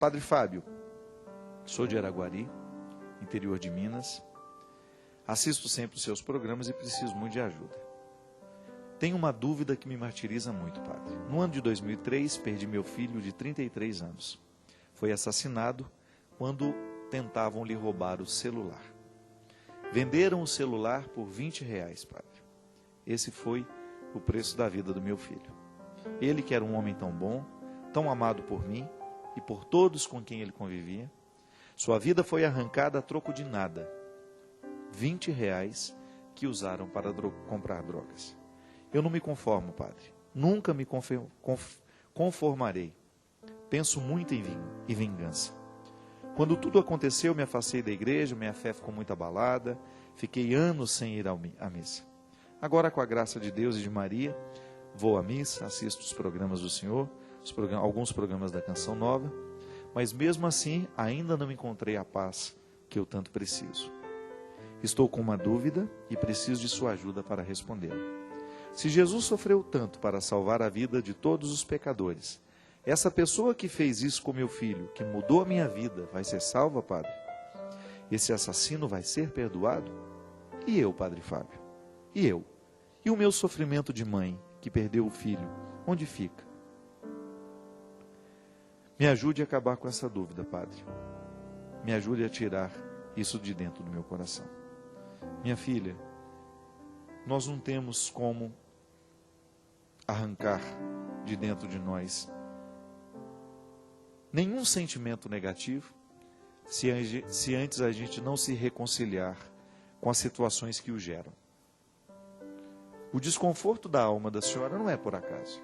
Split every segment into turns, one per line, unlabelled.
Padre Fábio, sou de Araguari, interior de Minas. Assisto sempre os seus programas e preciso muito de ajuda. Tenho uma dúvida que me martiriza muito, padre. No ano de 2003, perdi meu filho de 33 anos. Foi assassinado quando tentavam lhe roubar o celular. Venderam o celular por R$20, padre. Esse foi o preço da vida do meu filho. Ele, que era um homem tão bom, tão amado por mim e por todos com quem ele convivia, sua vida foi arrancada a troco de nada. R$20 que usaram para comprar drogas. Eu não me conformo, padre. Nunca me conformarei. Penso muito em vingança. Quando tudo aconteceu, me afastei da igreja, minha fé ficou muito abalada, fiquei anos sem ir à missa. Agora, com a graça de Deus e de Maria, vou à missa, assisto os programas do Senhor, alguns programas da Canção Nova, mas mesmo assim ainda não encontrei a paz que eu tanto preciso. Estou com uma dúvida e preciso de sua ajuda para respondê-la. Se Jesus sofreu tanto para salvar a vida de todos os pecadores, essa pessoa que fez isso com meu filho, que mudou a minha vida, vai ser salva, padre? Esse assassino vai ser perdoado? E eu, padre Fábio? E eu? E o meu sofrimento de mãe, que perdeu o filho, onde fica? Me ajude a acabar com essa dúvida, padre. Me ajude a tirar isso de dentro do meu coração. Minha filha, nós não temos como arrancar de dentro de nós nenhum sentimento negativo se antes a gente não se reconciliar com as situações que o geram. O desconforto da alma da senhora não é por acaso.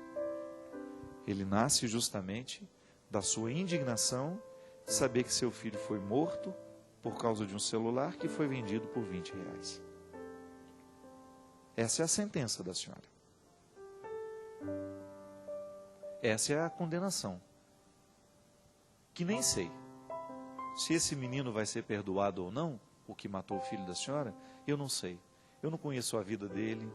Ele nasce justamente da sua indignação de saber que seu filho foi morto por causa de um celular que foi vendido por R$20. Essa é a sentença da senhora. Essa é a condenação. Que nem sei se esse menino vai ser perdoado ou não, o que matou o filho da senhora, eu não sei. Eu não conheço a vida dele,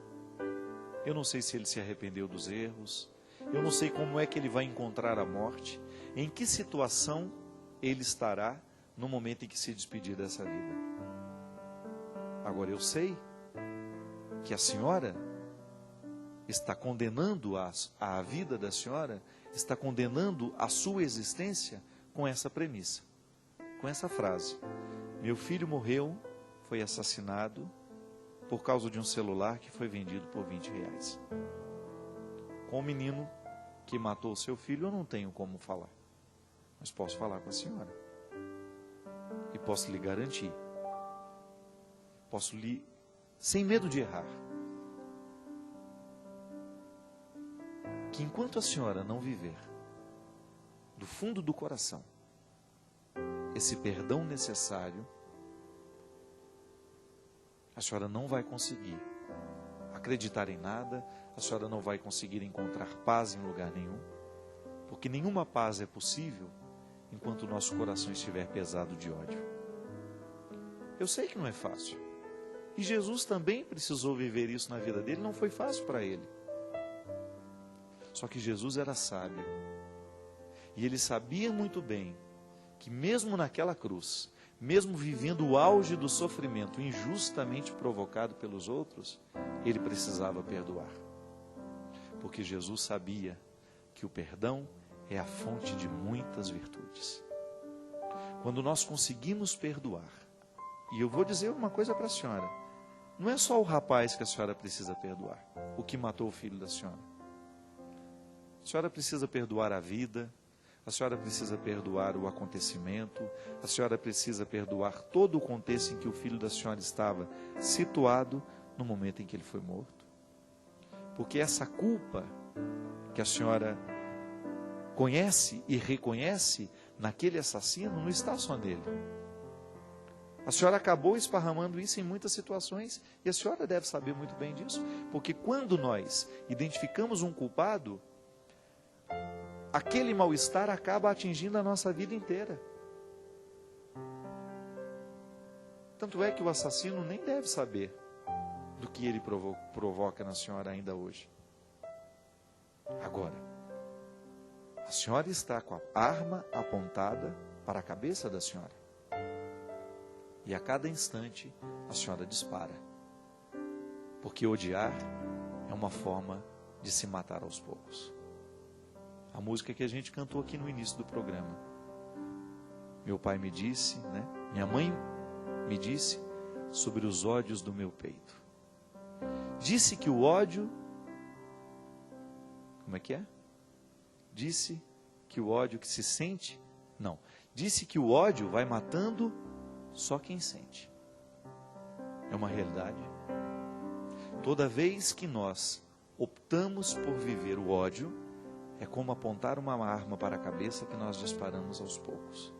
eu não sei se ele se arrependeu dos erros, eu não sei como é que ele vai encontrar a morte, em que situação ele estará no momento em que se despedir dessa vida. Agora eu sei que a senhora está condenando a vida da senhora, está condenando a sua existência com essa premissa, com essa frase: meu filho morreu, foi assassinado por causa de um celular que foi vendido por R$20. Com o menino que matou o seu filho, eu não tenho como falar, mas posso falar com a senhora e posso lhe garantir, posso lhe, sem medo de errar, que enquanto a senhora não viver do fundo do coração esse perdão necessário, a senhora não vai conseguir acreditar em nada, a senhora não vai conseguir encontrar paz em lugar nenhum, porque nenhuma paz é possível enquanto o nosso coração estiver pesado de ódio. Eu sei que não é fácil, e Jesus também precisou viver isso na vida dele, não foi fácil para ele. Só que Jesus era sábio, e ele sabia muito bem que mesmo naquela cruz, mesmo vivendo o auge do sofrimento injustamente provocado pelos outros, ele precisava perdoar. Porque Jesus sabia que o perdão é a fonte de muitas virtudes. Quando nós conseguimos perdoar, e eu vou dizer uma coisa para a senhora, não é só o rapaz que a senhora precisa perdoar, o que matou o filho da senhora. A senhora precisa perdoar a vida, a senhora precisa perdoar o acontecimento, a senhora precisa perdoar todo o contexto em que o filho da senhora estava situado no momento em que ele foi morto. Porque essa culpa que a senhora conhece e reconhece naquele assassino não está só nele. A senhora acabou esparramando isso em muitas situações e a senhora deve saber muito bem disso, porque quando nós identificamos um culpado, aquele mal-estar acaba atingindo a nossa vida inteira. Tanto é que o assassino nem deve saber do que ele provoca na senhora ainda hoje. Agora, a A senhora está com a arma apontada para a cabeça da senhora. E a cada instante a senhora dispara. Porque odiar é uma forma de se matar aos poucos. A música que a gente cantou aqui no início do programa. Meu pai me disse, né? Minha mãe me disse sobre os ódios do meu peito. Disse que o ódio... Como é que é? Disse que o ódio que se sente... Não. Disse que o ódio vai matando só quem sente. É uma realidade. Toda vez que nós optamos por viver o ódio, é como apontar uma arma para a cabeça que nós disparamos aos poucos.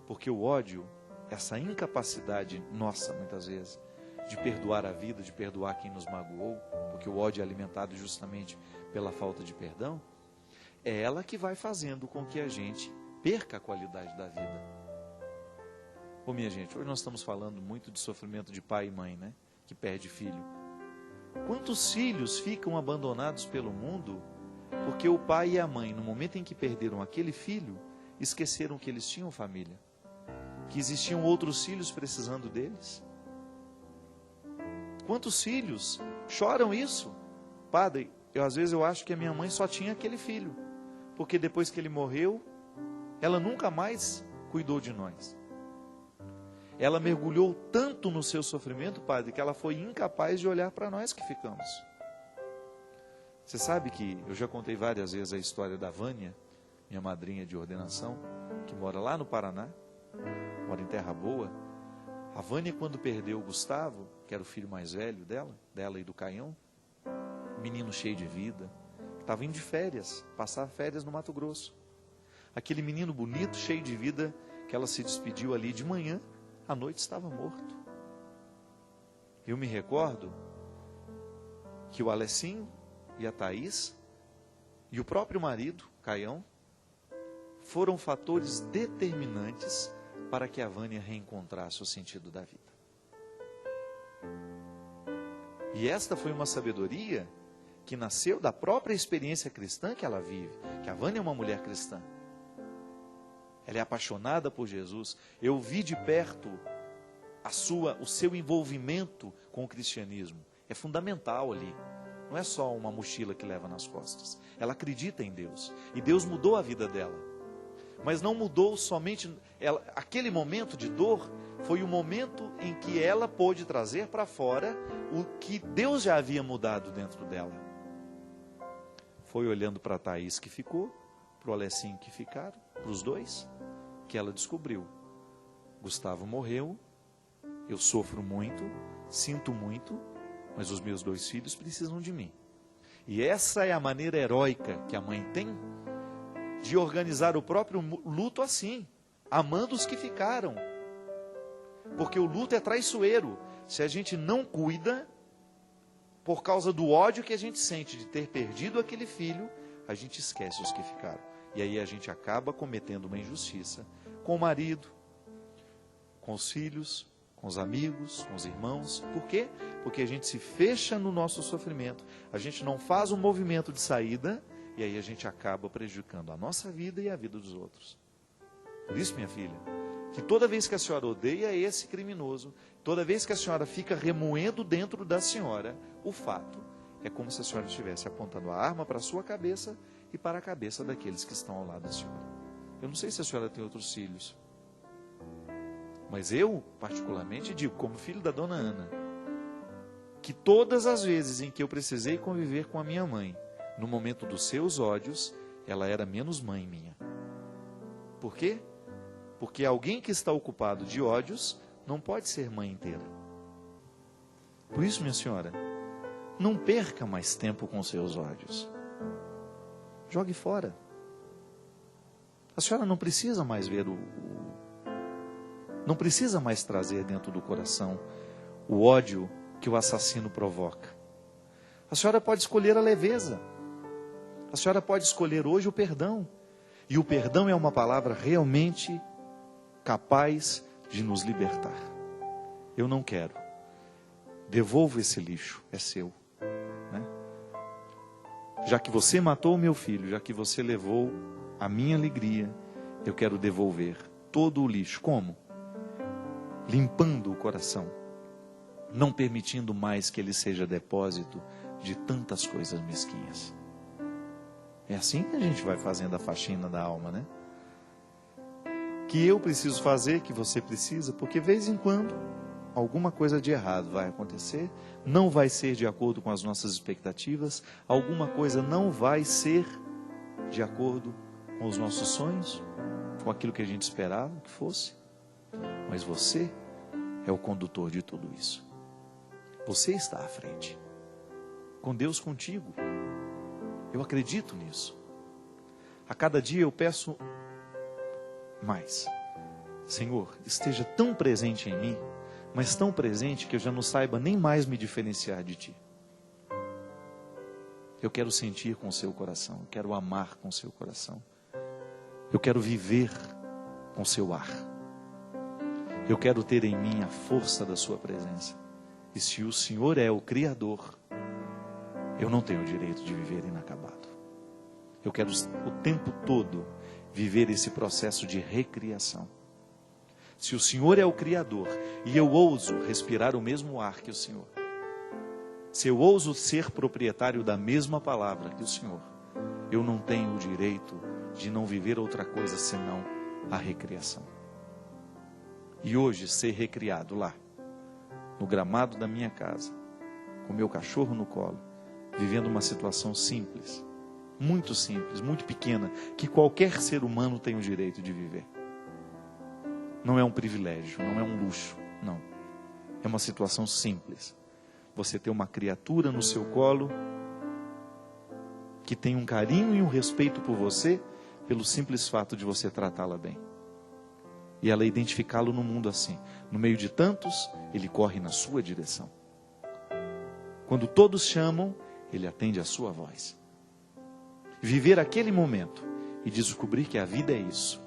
Porque o ódio, essa incapacidade nossa, muitas vezes, de perdoar a vida, de perdoar quem nos magoou, porque o ódio é alimentado justamente pela falta de perdão, é ela que vai fazendo com que a gente perca a qualidade da vida. Ô minha gente, hoje nós estamos falando muito de sofrimento de pai e mãe, né? Que perde filho. Quantos filhos ficam abandonados pelo mundo porque o pai e a mãe, no momento em que perderam aquele filho, esqueceram que eles tinham família, que existiam outros filhos precisando deles? Quantos filhos choram isso? Padre, às vezes eu acho que a minha mãe só tinha aquele filho, porque depois que ele morreu, ela nunca mais cuidou de nós. Ela mergulhou tanto no seu sofrimento, padre, que ela foi incapaz de olhar para nós que ficamos. Você sabe que eu já contei várias vezes a história da Vânia, minha madrinha de ordenação, que mora lá no Paraná, mora em Terra Boa. A Vânia, quando perdeu o Gustavo, que era o filho mais velho dela e do Caião, menino cheio de vida, estava indo de férias, passar férias no Mato Grosso. Aquele menino bonito, cheio de vida, que ela se despediu ali de manhã, à noite estava morto. Eu me recordo que o Alessim e a Thaís e o próprio marido, Caião, foram fatores determinantes para que a Vânia reencontrasse o sentido da vida. E esta foi uma sabedoria que nasceu da própria experiência cristã que ela vive, que a Vânia é uma mulher cristã. Ela é apaixonada por Jesus. Eu vi de perto o seu envolvimento com o cristianismo. É fundamental ali. Não é só uma mochila que leva nas costas. Ela acredita em Deus. E Deus mudou a vida dela. Mas não mudou somente... aquele momento de dor foi o momento em que ela pôde trazer para fora o que Deus já havia mudado dentro dela. Foi olhando para a Thaís que ficou, para o Alessim que ficaram, para os dois, que ela descobriu. Gustavo morreu, eu sofro muito, sinto muito, mas os meus 2 filhos precisam de mim. E essa é a maneira heróica que a mãe tem de organizar o próprio luto assim, amando os que ficaram. Porque o luto é traiçoeiro. Se a gente não cuida, por causa do ódio que a gente sente de ter perdido aquele filho, a gente esquece os que ficaram. E aí a gente acaba cometendo uma injustiça com o marido, com os filhos, com os amigos, com os irmãos. Por quê? Porque a gente se fecha no nosso sofrimento, a gente não faz um movimento de saída, e aí a gente acaba prejudicando a nossa vida e a vida dos outros. Por isso, minha filha, que toda vez que a senhora odeia esse criminoso, toda vez que a senhora fica remoendo dentro da senhora, o fato é como se a senhora estivesse apontando a arma para a sua cabeça e para a cabeça daqueles que estão ao lado da senhora. Eu não sei se a senhora tem outros filhos, mas eu, particularmente, digo, como filho da dona Ana, que todas as vezes em que eu precisei conviver com a minha mãe, no momento dos seus ódios, ela era menos mãe minha. Por quê? Porque alguém que está ocupado de ódios não pode ser mãe inteira. Por isso, minha senhora, não perca mais tempo com seus ódios. Jogue fora. A senhora não precisa mais ver não precisa mais trazer dentro do coração o ódio que o assassino provoca. A senhora pode escolher a leveza. A senhora pode escolher hoje o perdão. E o perdão é uma palavra realmente capaz de nos libertar. Eu não quero. Devolvo esse lixo, é seu. Né? já que você matou o meu filho, já que você levou a minha alegria, eu quero devolver todo o lixo. Como? Limpando o coração, não permitindo mais que ele seja depósito de tantas coisas mesquinhas. É assim que a gente vai fazendo a faxina da alma, né? Que eu preciso fazer, que você precisa, porque de vez em quando alguma coisa de errado vai acontecer, não vai ser de acordo com as nossas expectativas, alguma coisa não vai ser de acordo com os nossos sonhos, com aquilo que a gente esperava que fosse. Mas você é o condutor de tudo isso. Você está à frente. Com Deus contigo. Eu acredito nisso. A cada dia eu peço mais. Senhor, esteja tão presente em mim, mas tão presente que eu já não saiba nem mais me diferenciar de Ti. Eu quero sentir com o seu coração, eu quero amar com o seu coração, eu quero viver com o seu ar, eu quero ter em mim a força da sua presença. E se o Senhor é o Criador, eu não tenho o direito de viver inacabado. Eu quero o tempo todo viver esse processo de recriação. Se o Senhor é o Criador e eu ouso respirar o mesmo ar que o Senhor, se eu ouso ser proprietário da mesma palavra que o Senhor, eu não tenho o direito de não viver outra coisa senão a recriação. E hoje ser recriado lá, no gramado da minha casa, com meu cachorro no colo, vivendo uma situação simples, muito pequena, que qualquer ser humano tem o direito de viver. Não é um privilégio, não é um luxo, não. É uma situação simples. Você ter uma criatura no seu colo que tem um carinho e um respeito por você, pelo simples fato de você tratá-la bem. E ela identificá-lo no mundo assim. No meio de tantos, ele corre na sua direção. Quando todos chamam, ele atende a sua voz. Viver aquele momento e descobrir que a vida é isso.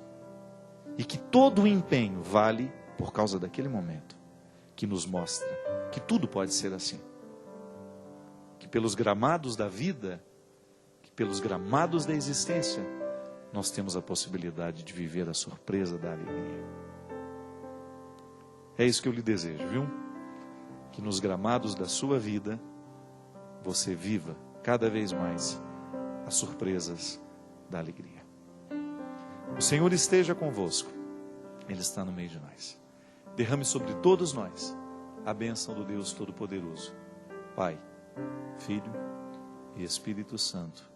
E que todo o empenho vale por causa daquele momento. Que nos mostra que tudo pode ser assim. Que pelos gramados da vida, que pelos gramados da existência, nós temos a possibilidade de viver a surpresa da alegria. É isso que eu lhe desejo, viu? Que nos gramados da sua vida, você viva cada vez mais as surpresas da alegria. O Senhor esteja convosco. Ele está no meio de nós. Derrame sobre todos nós a bênção do Deus Todo-Poderoso, Pai, Filho e Espírito Santo.